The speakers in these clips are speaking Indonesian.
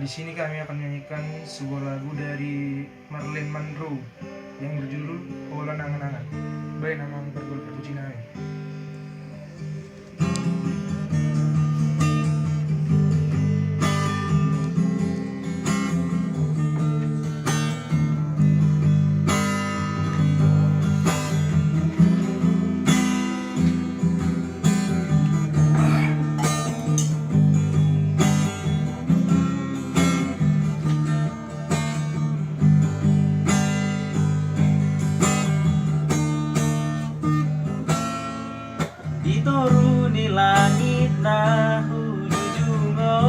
di sini kami akan menyanyikan sebuah lagu dari Marilyn Monroe yang berjudul Holan Angan-Angan. Baik nama bergol kartu Cina. Dituruni langit nahu jujungo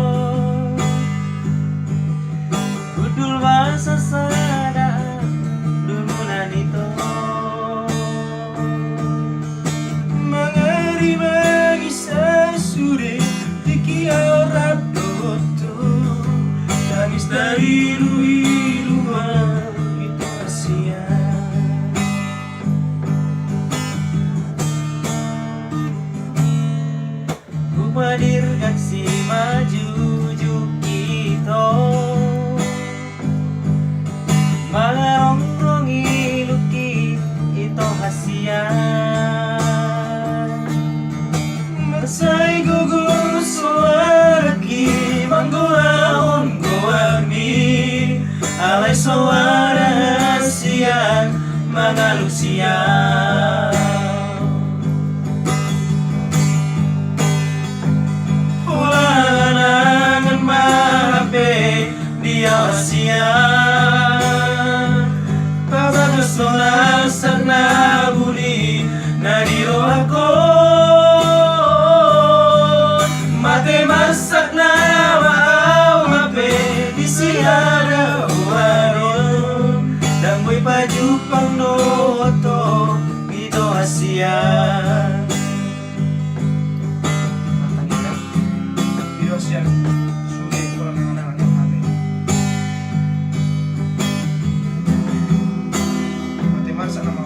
Kudul masa sada dumunan itu Mengeri bagi sesudah tiki orang doto tangis dari rumah itu Asia. Kupadirkan si maju kita Mangarong-rongi luki itu hasia Masai gugur suaraki manggulaon goani alai suara siang mangalusia Holan mahape dia sia Bapak solar sana budi nadiro aku mate masak nama mape di siara warung dan boy baju pangnoto itu Asia. Yang sulit kurang mengenal yang aneh. Mati masa nama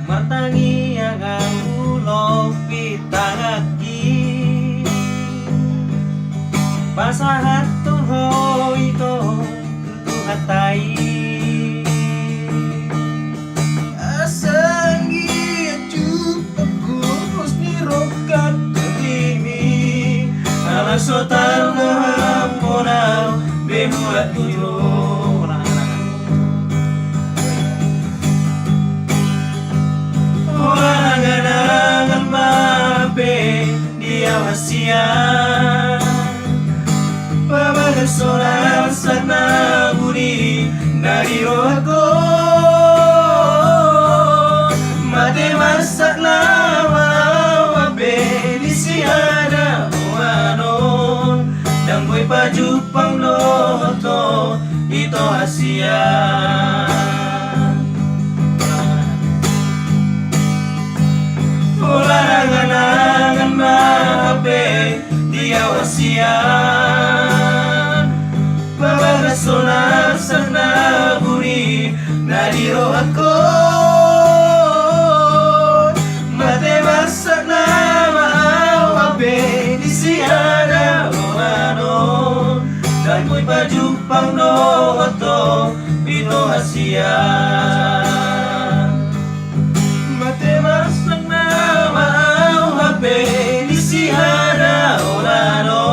Martangi yang ulo pitangaki Pasahat tuho ito tuhatai Asanggi cupakus ni rokat ini Alasotar mahaponau bebuat tuyo Angan-angan mape dia wasiat Bapak solar sana budi dari rohku mate masak lama wabe di siada wanon dan boy baju pangnoto itu Asia Angan-angan mape dia wasiat Bapak solar sana budi nadiro aku mate masak nama wabe di siada wano dan boy baju pangnoto itu Asia mate masak nama wabe di siada wano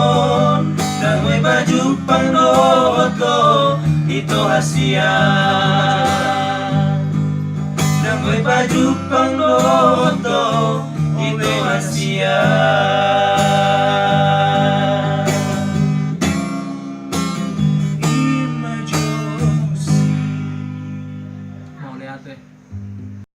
dan boy baju pangnoto itu Asia dan boy baju pangnoto itu Asia.